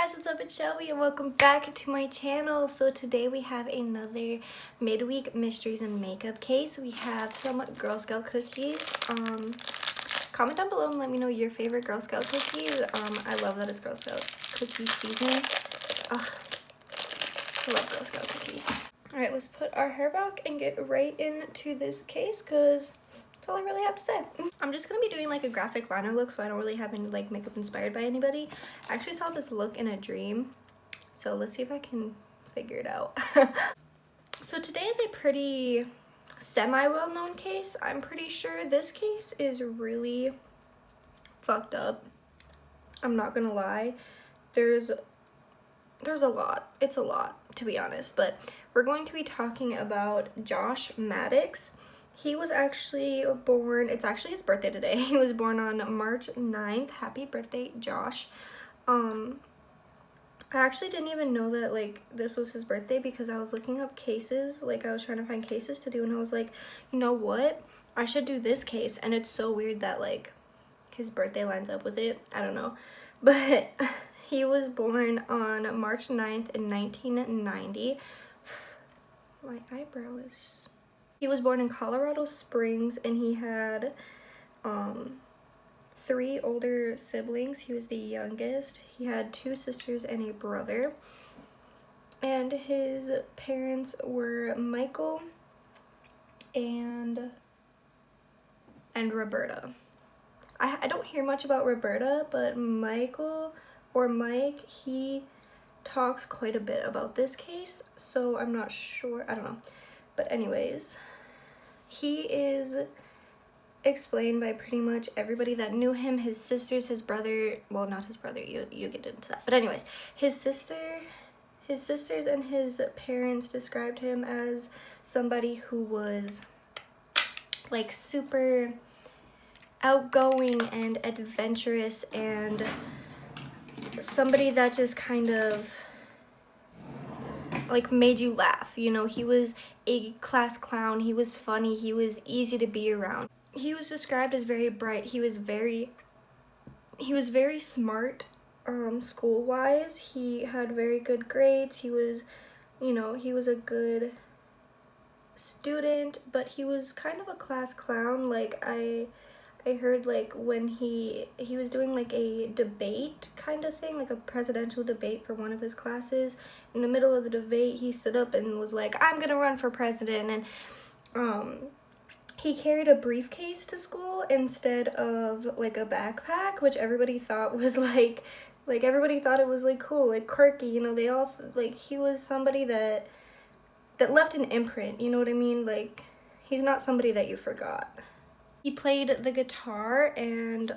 guys, what's up? It's Shelby and welcome back to my channel. So today we have another midweek mysteries and makeup case. We have some Girl Scout cookies. Comment down below and let me know your favorite Girl Scout cookies. I love that it's Girl Scout cookie season. Ugh, I love Girl Scout cookies. Alright, let's put our hair back and get right into this case because that's all I really have to say. I'm just gonna be doing like a graphic liner look, so I don't really have any like makeup inspired by anybody. I actually saw this look in a dream, so let's see if I can figure it out. So today is a pretty semi well-known case. I'm pretty sure this case is really fucked up. I'm not gonna lie. There's a lot. It's a lot, to be honest, but we're going to be talking about Josh Maddux. He was actually born, it's actually his birthday today. He was born on March 9th. Happy birthday, Josh. I actually didn't even know that like this was his birthday because I was looking up cases, like I was trying to find cases to do, and I was like, you know what? I should do this case, and it's so weird that like his birthday lines up with it. I don't know. But he was born on March 9th in 1990. My eyebrow is... He was born in Colorado Springs, and he had 3 older siblings. He was the youngest. He had 2 sisters and a brother. And his parents were Michael and Roberta. I don't hear much about Roberta, but Michael or Mike, he talks quite a bit about this case, so I'm not sure. I don't know. But anyways, he is explained by pretty much everybody that knew him. His sisters, his brother, well, not his brother, you get into that. But anyways, his sisters and his parents described him as somebody who was like super outgoing and adventurous and somebody that just kind of like made you laugh. You know, he was a class clown. He was funny. He was easy to be around. He was described as very bright. He was very smart school-wise. He had very good grades. He was, you know, he was a good student, but he was kind of a class clown. Like I heard like when he was doing like a debate kind of thing, like a presidential debate for one of his classes. In the middle of the debate, he stood up and was like, "I'm gonna run for president," and he carried a briefcase to school instead of like a backpack, which everybody thought was like everybody thought it was like cool, like quirky, you know. They all like he was somebody that left an imprint, you know what I mean? Like he's not somebody that you forgot. He played the guitar, and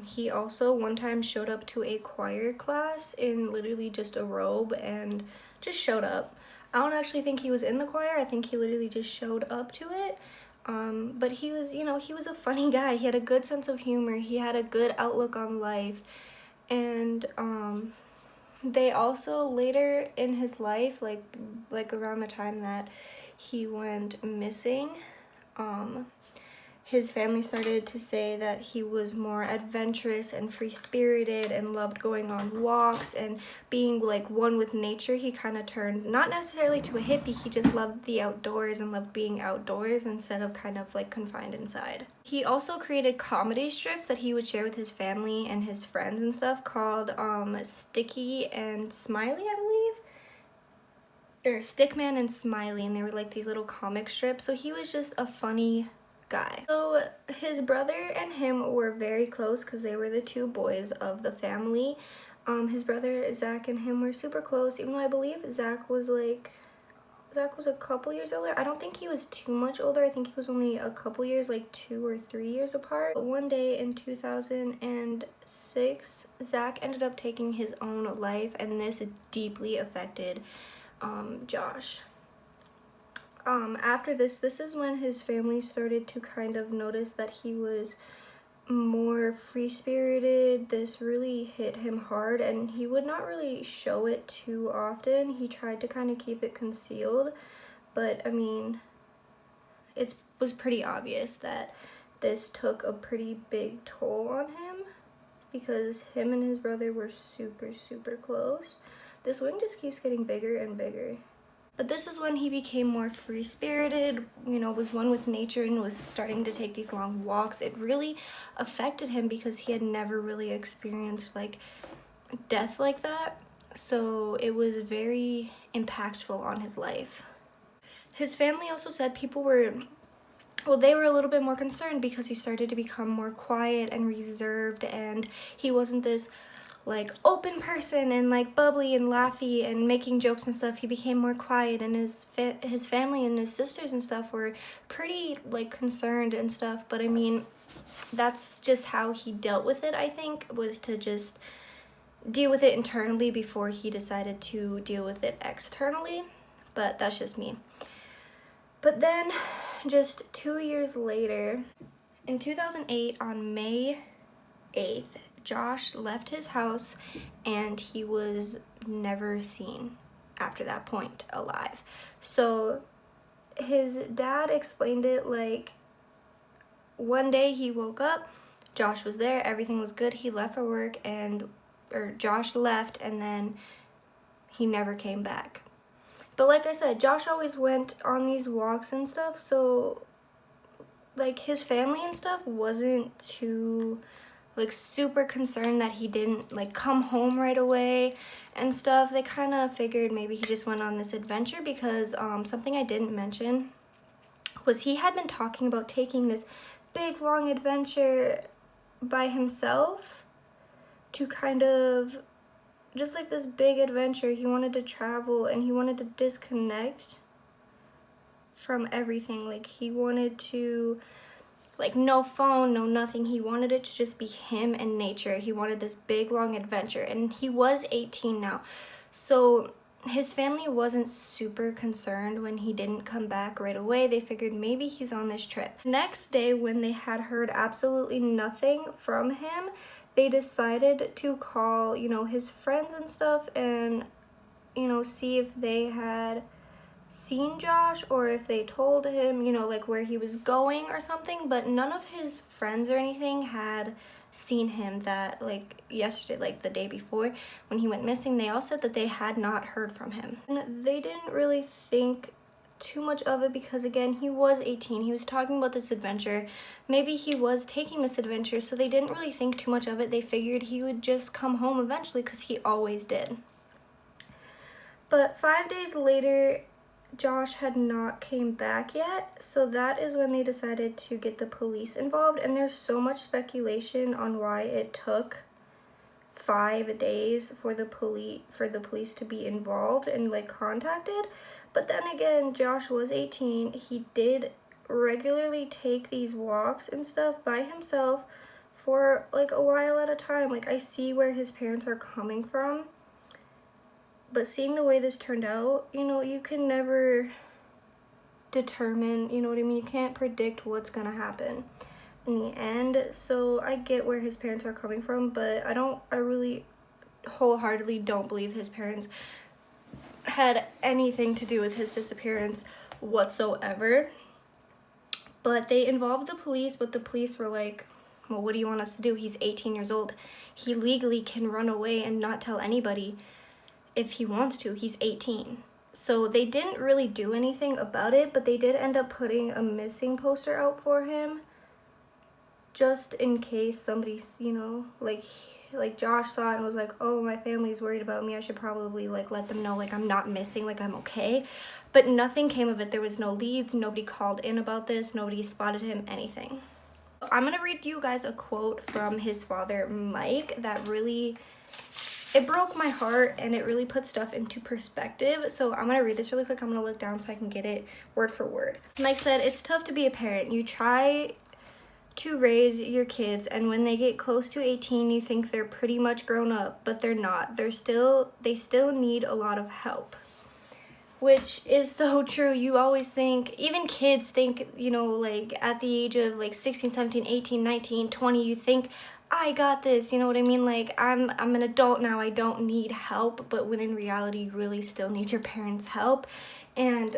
he also one time showed up to a choir class in literally just a robe and just showed up. I don't actually think he was in the choir. I think he literally just showed up to it. But he was, you know, he was a funny guy. He had a good sense of humor. He had a good outlook on life. And they also later in his life, like around the time that he went missing, his family started to say that he was more adventurous and free-spirited and loved going on walks and being like one with nature. He kind of turned not necessarily to a hippie, he just loved the outdoors and loved being outdoors instead of kind of like confined inside. He also created comedy strips that he would share with his family and his friends and stuff called Sticky and Smiley, I believe. Or Stickman and Smiley, and they were like these little comic strips. So he was just a funny guy. So his brother and him were very close because they were the 2 boys of the family. His brother Zach and him were super close, even though I believe Zach was a couple years older. I don't think he was too much older. I think he was only a couple years, like 2 or 3 years apart. But one day in 2006, Zach ended up taking his own life, and this deeply affected Josh. After this is when his family started to kind of notice that he was more free-spirited. This really hit him hard, and he would not really show it too often. He tried to kind of keep it concealed, but I mean, it was pretty obvious that this took a pretty big toll on him. because him and his brother were super, super close. This wing just keeps getting bigger and bigger. But this is when he became more free-spirited, you know, was one with nature and was starting to take these long walks. It really affected him because he had never really experienced like death like that. So it was very impactful on his life. His family also said people were, well, they were a little bit more concerned because he started to become more quiet and reserved, and he wasn't this like open person and like bubbly and laughy and making jokes and stuff. He became more quiet, and his family and his sisters and stuff were pretty like concerned and stuff. But I mean, that's just how he dealt with it, I think, was to just deal with it internally before he decided to deal with it externally. But that's just me. But then just 2 years later, in 2008, on May 8th, Josh left his house and he was never seen after that point alive. So his dad explained it like one day he woke up, Josh was there, everything was good, he left for work, or Josh left, and then he never came back. But like I said, Josh always went on these walks and stuff, so like his family and stuff wasn't too like super concerned that he didn't like come home right away and stuff. They kind of figured maybe he just went on this adventure because something I didn't mention was he had been talking about taking this big long adventure by himself, to kind of just like this big adventure. He wanted to travel and he wanted to disconnect from everything. Like he wanted to, like, no phone, no nothing. He wanted it to just be him and nature. He wanted this big long adventure, and he was 18 now. So his family wasn't super concerned when he didn't come back right away. They figured maybe he's on this trip. Next day, when they had heard absolutely nothing from him, they decided to call, you know, his friends and stuff and, you know, see if they had seen Josh or if they told him, you know, like where he was going or something. But none of his friends or anything had seen him that, like, yesterday, like the day before when he went missing. They all said that they had not heard from him, and they didn't really think too much of it because, again, he was 18. He was talking about this adventure. Maybe he was taking this adventure, so they didn't really think too much of it. They figured he would just come home eventually because he always did. But 5 days later, Josh had not came back yet, so that is when they decided to get the police involved. And there's so much speculation on why it took 5 days for the police to be involved and like contacted. But then again, Josh was 18. He did regularly take these walks and stuff by himself for like a while at a time. Like, I see where his parents are coming from, but seeing the way this turned out, you know, you can never determine, you know what I mean? You can't predict what's gonna happen in the end. So I get where his parents are coming from, but I really wholeheartedly don't believe his parents had anything to do with his disappearance whatsoever. But they involved the police, but the police were like, well, what do you want us to do? He's 18 years old. He legally can run away and not tell anybody if he wants to. He's 18. So they didn't really do anything about it, but they did end up putting a missing poster out for him just in case somebody's, you know, like Josh saw it and was like, oh, my family's worried about me, I should probably like let them know like I'm not missing, like I'm okay. But nothing came of it. There was no leads, nobody called in about this, nobody spotted him, anything. I'm gonna read you guys a quote from his father, Mike, that really, it broke my heart and it really put stuff into perspective. So I'm gonna read this really quick. I'm gonna look down so I can get it word for word. Mike said, "It's tough to be a parent. You try to raise your kids, and when they get close to 18, you think they're pretty much grown up, but they're not. They still need a lot of help." Which is so true. You always think, even kids think, you know, like at the age of like 16, 17, 18, 19, 20, you think I got this, you know what I mean? Like, I'm an adult now, I don't need help, but when in reality you really still need your parents' help. And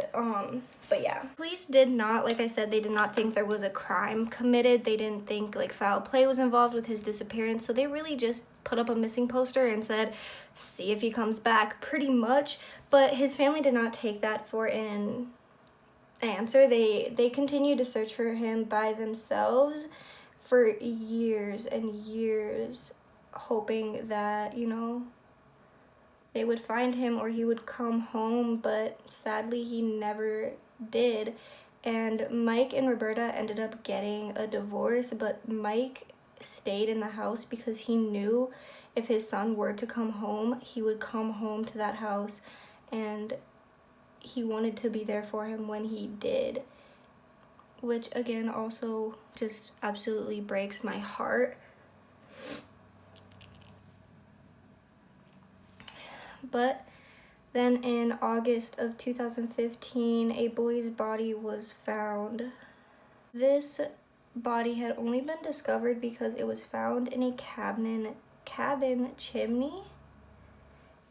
but yeah, police did not, like I said, they did not think there was a crime committed. They didn't think like foul play was involved with his disappearance, so they really just put up a missing poster and said, see if he comes back, pretty much. But his family did not take that for an answer. They continued to search for him by themselves for years and years, hoping that, you know, they would find him or he would come home, but sadly he never did. And Mike and Roberta ended up getting a divorce, but Mike stayed in the house because he knew if his son were to come home, he would come home to that house, and he wanted to be there for him when he did, which again also just absolutely breaks my heart. But then in August of 2015, a boy's body was found. This body had only been discovered because it was found in a cabin chimney.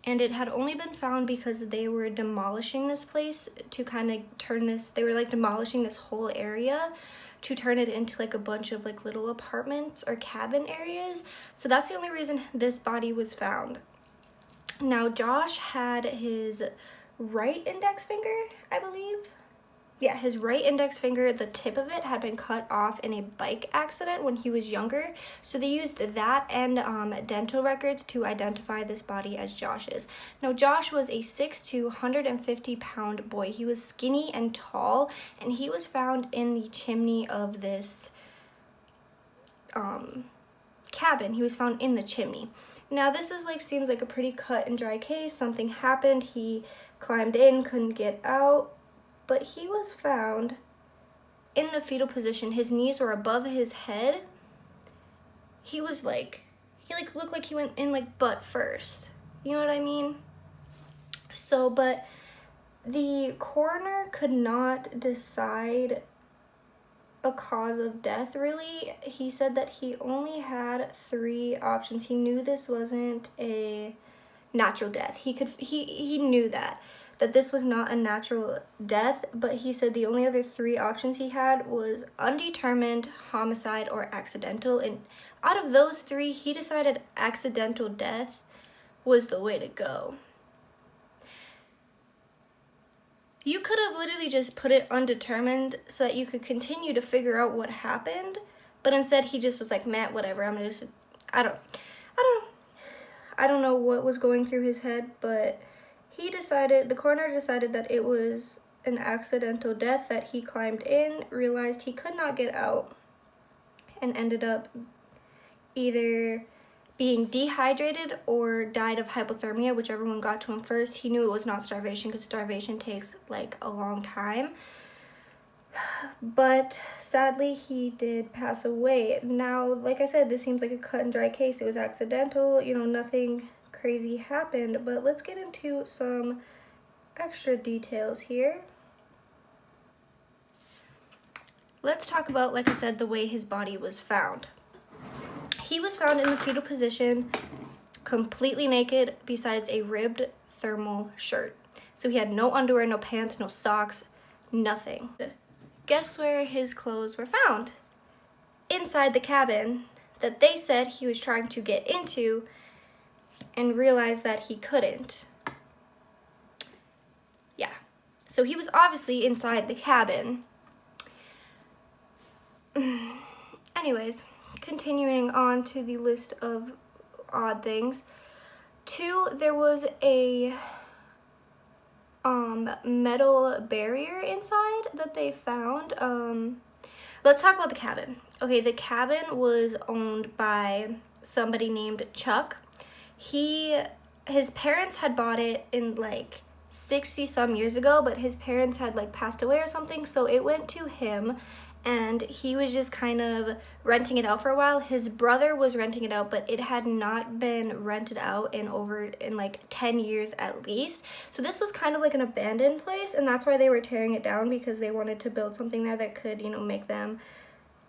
And it had only been found because they were demolishing this place to kind of turn this, they were like demolishing this whole area to turn it into like a bunch of like little apartments or cabin areas. So that's the only reason this body was found. Now, Josh had his right index finger, I believe. Yeah, his right index finger, the tip of it had been cut off in a bike accident when he was younger. So they used that and dental records to identify this body as Josh's. Now, Josh was a 6'2", 150-pound boy. He was skinny and tall, and he was found in the chimney of this cabin. He was found in the chimney. Now, this is like, seems like a pretty cut and dry case. Something happened. He climbed in, couldn't get out. But he was found in the fetal position. His knees were above his head. He was like, he like looked like he went in like butt first. You know what I mean? So, but the coroner could not decide a cause of death, really. He said that he only had 3 options. He knew this wasn't a natural death. He knew that this was not a natural death, but he said the only other 3 options he had was undetermined, homicide, or accidental. And out of those 3, he decided accidental death was the way to go. You could have literally just put it undetermined so that you could continue to figure out what happened, but instead he just was like, Matt, whatever, I'm just, I don't know what was going through his head, but the coroner decided that it was an accidental death, that he climbed in, realized he could not get out, and ended up either being dehydrated or died of hypothermia, whichever one got to him first. He knew it was not starvation because starvation takes like a long time. But sadly, he did pass away. Now, like I said, this seems like a cut and dry case. It was accidental, you know, nothing crazy happened. But let's get into some extra details here. Let's talk about, like I said, the way his body was found. He was found in the fetal position, completely naked, besides a ribbed thermal shirt. So he had no underwear, no pants, no socks, nothing. Guess where his clothes were found? Inside the cabin that they said he was trying to get into and realized that he couldn't. Yeah, so he was obviously inside the cabin. Anyways, continuing on to the list of odd things. 2, there was a metal barrier inside that they found. Let's talk about the cabin. Okay, the cabin was owned by somebody named Chuck. His parents had bought it in like 60 some years ago, but his parents had like passed away or something, so it went to him, and he was just kind of renting it out for a while. His brother was renting it out, but it had not been rented out in like 10 years at least. So this was kind of like an abandoned place, and that's why they were tearing it down, because they wanted to build something there that could, you know, make them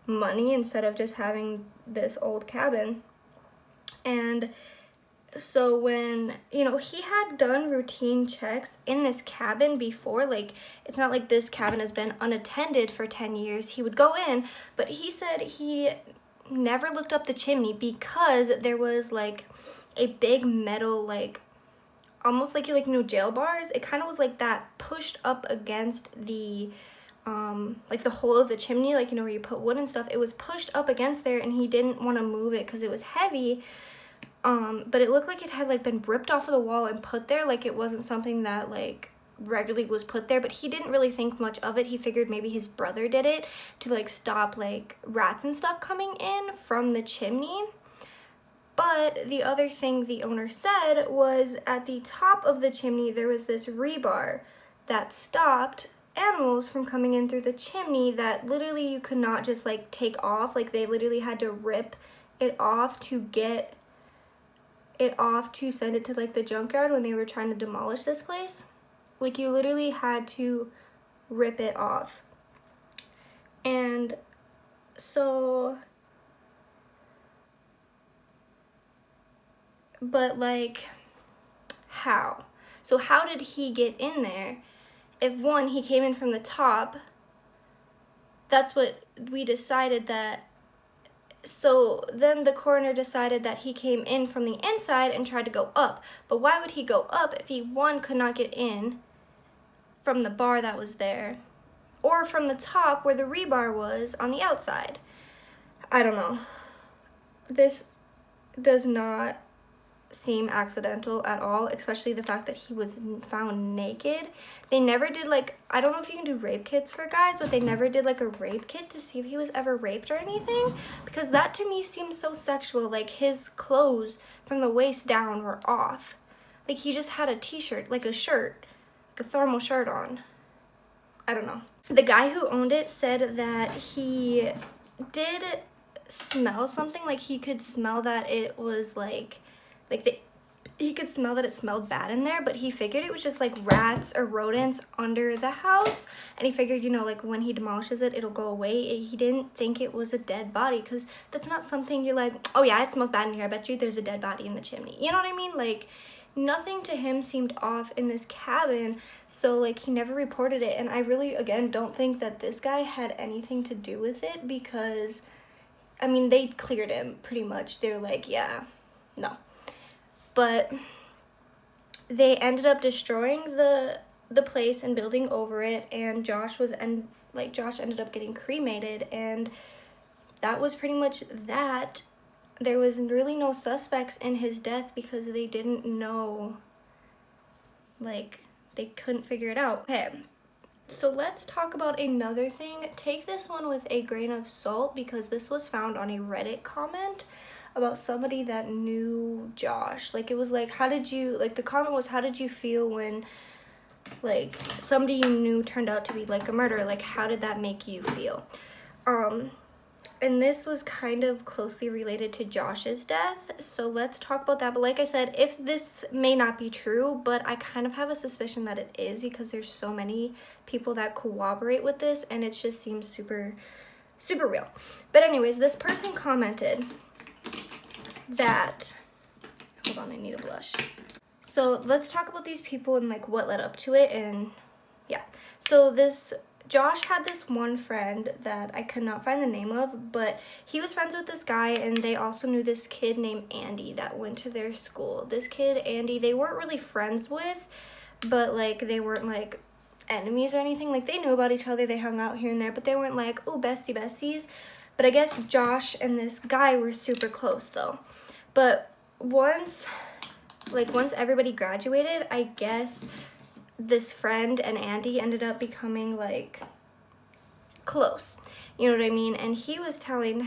money instead of just having this old cabin. And so when, you know, he had done routine checks in this cabin before, like, it's not like this cabin has been unattended for 10 years. He would go in, but he said he never looked up the chimney because there was, like, a big metal, like, almost like, you know, jail bars. It kind of was like that pushed up against the, like, the hole of the chimney, like, you know, where you put wood and stuff. It was pushed up against there, and he didn't want to move it because it was heavy. But it looked like it had, like, been ripped off of the wall and put there. Like, it wasn't something that, like, regularly was put there, but he didn't really think much of it. He figured maybe his brother did it to, like, stop, like, rats and stuff coming in from the chimney. But the other thing the owner said was at the top of the chimney there was this rebar that stopped animals from coming in through the chimney that literally you could not just, like, take off. Like, they literally had to rip it off to get it off to send it to, like, the junkyard when they were trying to demolish this place. Like, you literally had to rip it off. And so, but, like, how? So how did he get in there? If, one, he came in from the top, that's what we decided that. So then the coroner decided that he came in from the inside and tried to go up. But why would he go up if he, one, could not get in from the bar that was there, or from the top where the rebar was on the outside? I don't know. This does not seem accidental at all, especially the fact that he was found naked. They never did, like, I don't know if you can do rape kits for guys, but they never did, like, a rape kit to see if he was ever raped or anything, because that to me seems so sexual. Like, his clothes from the waist down were off. Like, he just had a t-shirt, like a shirt, like a thermal shirt on. I don't know. The guy who owned it said that he did smell something, like he could smell that it was he could smell that it smelled bad in there, but he figured it was just, like, rats or rodents under the house, and he figured, you know, like, when he demolishes it, it'll go away. He didn't think it was a dead body, because that's not something you're like, oh yeah, it smells bad in here, I bet you there's a dead body in the chimney. You know what I mean? Like, nothing to him seemed off in this cabin, so, like, he never reported it. And I really, again, don't think that this guy had anything to do with it, because, I mean, they cleared him pretty much. They're like, yeah, no. But they ended up destroying the place and building over it, and Josh ended up getting cremated, and that was pretty much that. There was really no suspects in his death because they didn't know, like, they couldn't figure it out. Okay, so let's talk about another thing. Take this one with a grain of salt, because this was found on a Reddit comment about somebody that knew Josh. Like, it was like, the comment was, how did you feel when, like, somebody you knew turned out to be, like, a murderer? Like, how did that make you feel? And this was kind of closely related to Josh's death, so let's talk about that. But like I said, if this may not be true, but I kind of have a suspicion that it is, because there's so many people that cooperate with this, and it just seems super, super real. But anyways, this person commented that, hold on, I need a blush. So let's talk about these people and, like, what led up to it. And yeah, so Josh had this one friend that I could not find the name of, but he was friends with this guy, and they also knew this kid named Andy that went to their school. This kid, Andy, they weren't really friends with, but, like, they weren't, like, enemies or anything. Like, they knew about each other, they hung out here and there, but they weren't like, oh, besties. But I guess Josh and this guy were super close, though. But once everybody graduated, I guess this friend and Andy ended up becoming, like, close. You know what I mean? And he was telling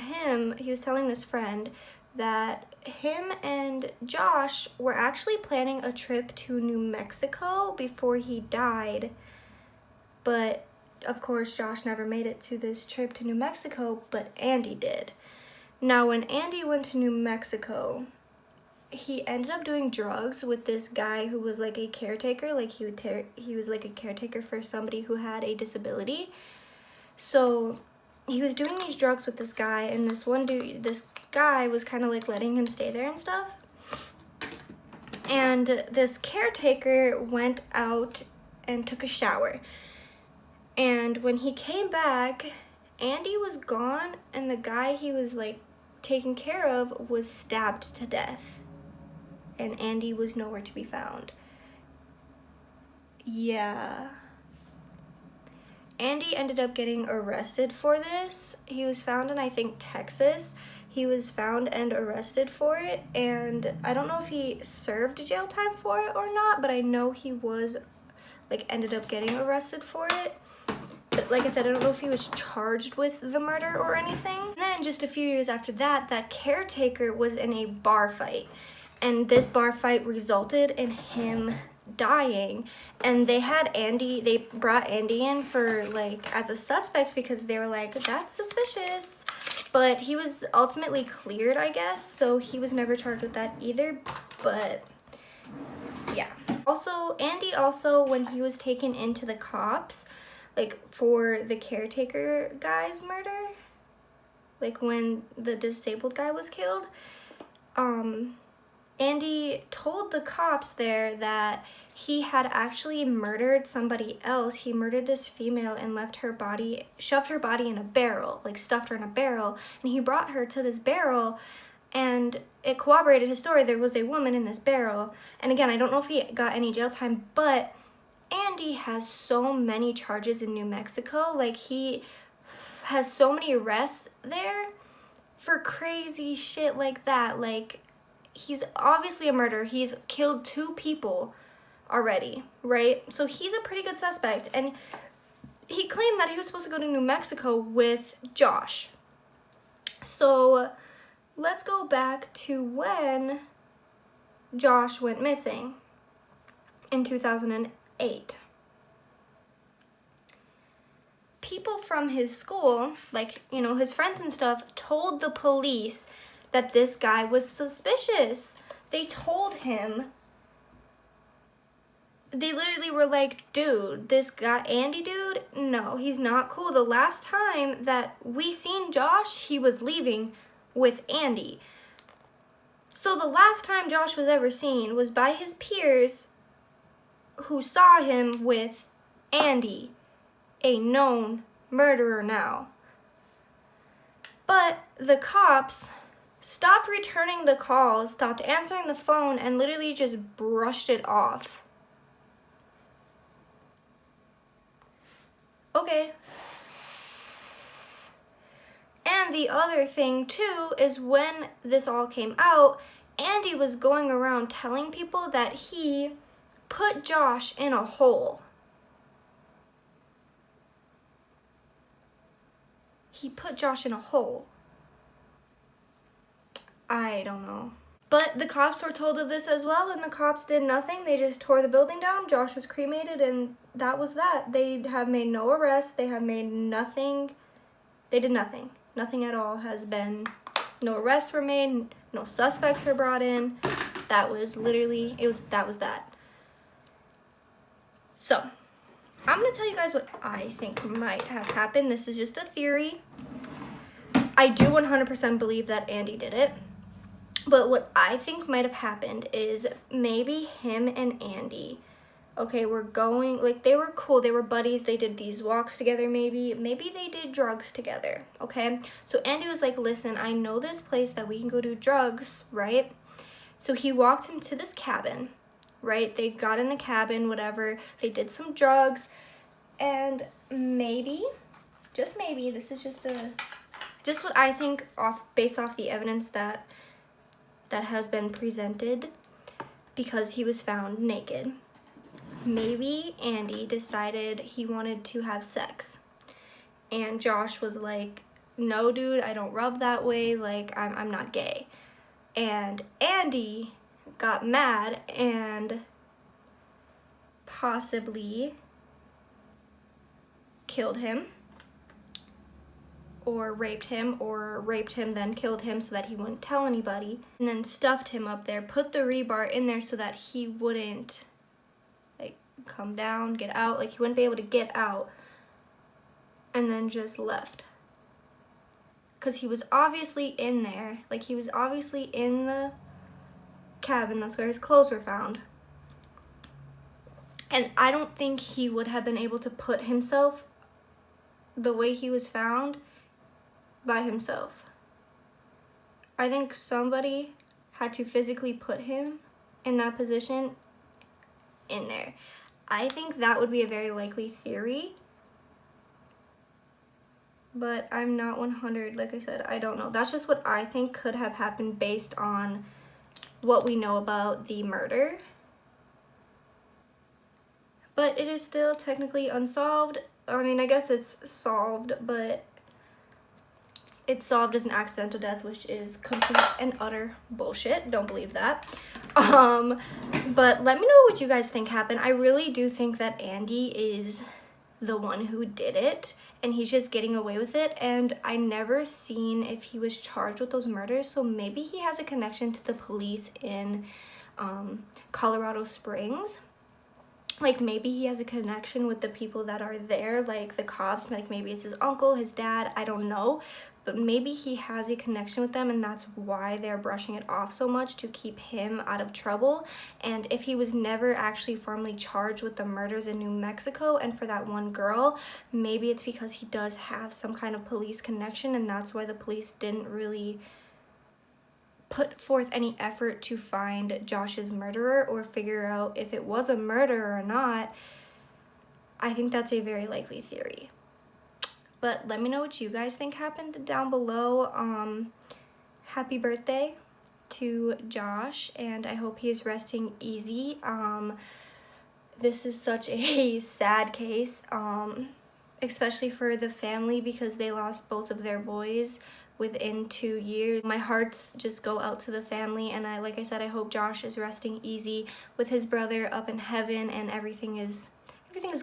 this friend that him and Josh were actually planning a trip to New Mexico before he died. But, of course, Josh never made it to this trip to New Mexico, but Andy did. Now, when Andy went to New Mexico, he ended up doing drugs with this guy who was, like, a caretaker. Like, he was, like, a caretaker for somebody who had a disability. So he was doing these drugs with this guy, and this guy was kind of like letting him stay there and stuff. And this caretaker went out and took a shower. And when he came back, Andy was gone, and the guy he was like taking care of was stabbed to death. And Andy was nowhere to be found. Yeah. Andy ended up getting arrested for this. He was found in, I think, Texas. He was found and arrested for it, and I don't know if he served jail time for it or not, but I know he was, like, ended up getting arrested for it. But like I said, I don't know if he was charged with the murder or anything. And then just a few years after that, that caretaker was in a bar fight, and this bar fight resulted in him dying. And they brought Andy in for, like, as a suspect because they were like, that's suspicious. But he was ultimately cleared, I guess, so he was never charged with that either. But yeah. Also, Andy when he was taken into the cops, like, for the caretaker guy's murder, like when the disabled guy was killed, Andy told the cops there that he had actually murdered somebody else. He murdered this female and shoved her body in a barrel, like stuffed her in a barrel, and he brought her to this barrel, and it corroborated his story. There was a woman in this barrel. And again, I don't know if he got any jail time, but Andy has so many charges in New Mexico. Like, he has so many arrests there for crazy shit like that. Like, he's obviously a murderer. He's killed 2 people already, right? So he's a pretty good suspect. And he claimed that he was supposed to go to New Mexico with Josh. So let's go back to when Josh went missing in 2008. People from his school, like, you know, his friends and stuff, told the police that this guy was suspicious. They told him, they literally were like, dude, this guy, Andy dude, no, he's not cool. The last time that we seen Josh, he was leaving with Andy. So the last time Josh was ever seen was by his peers who saw him with Andy, a known murderer now. But the cops stopped returning the calls, stopped answering the phone, and literally just brushed it off. Okay. And the other thing too is when this all came out, Andy was going around telling people that he put Josh in a hole. He put Josh in a hole. I don't know. But the cops were told of this as well, and the cops did nothing. They just tore the building down. Josh was cremated, and that was that. They have made no arrests. They have made nothing. They did nothing. Nothing at all has been, no arrests were made, no suspects were brought in. That was literally, that was that. So, I'm going to tell you guys what I think might have happened. This is just a theory. I do 100% believe that Andy did it. But what I think might have happened is maybe him and Andy, okay, were going, like, they were cool. They were buddies. They did these walks together maybe. Maybe they did drugs together, okay? So Andy was like, listen, I know this place that we can go do drugs, right? So he walked him to this cabin, right? They got in the cabin, whatever. They did some drugs. And maybe, just maybe, this is just what I think based off the evidence that has been presented, because he was found naked. Maybe Andy decided he wanted to have sex. And Josh was like, no, dude, I don't rub that way. Like, I'm not gay. And Andy got mad and possibly killed him, or raped him then killed him so that he wouldn't tell anybody, and then stuffed him up there, put the rebar in there so that he wouldn't, like, come down, get out, like, he wouldn't be able to get out, and then just left. because he was obviously in there. Like, he was obviously in the cabin. That's where his clothes were found. And I don't think he would have been able to put himself the way he was found by himself. I think somebody had to physically put him in that position in there. I think that would be a very likely theory. But I'm not 100, like I said, I don't know. That's just what I think could have happened based on what we know about the murder. But it is still technically unsolved. I mean, I guess it's solved, but it's solved as an accidental death, which is complete and utter bullshit. Don't believe that. But let me know what you guys think happened. I really do think that Andy is the one who did it, and he's just getting away with it. And I never seen if he was charged with those murders, so maybe he has a connection to the police in Colorado Springs. Like, maybe he has a connection with the people that are there, like the cops. Like, maybe it's his uncle, his dad, I don't know. But maybe he has a connection with them, and that's why they're brushing it off so much, to keep him out of trouble. And if he was never actually formally charged with the murders in New Mexico and for that one girl, maybe it's because he does have some kind of police connection, and that's why the police didn't really put forth any effort to find Josh's murderer or figure out if it was a murder or not. I think that's a very likely theory. But let me know what you guys think happened down below. Happy birthday to Josh, and I hope he is resting easy. This is such a sad case, especially for the family, because they lost both of their boys within 2 years. My hearts just go out to the family, and like I said, I hope Josh is resting easy with his brother up in heaven, and everything is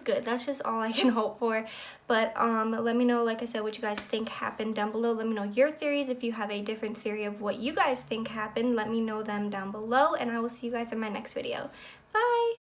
good. That's just all I can hope for. But let me know, like I said, what you guys think happened down below. Let me know your theories. If you have a different theory of what you guys think happened, let me know them down below, and I will see you guys in my next video. Bye.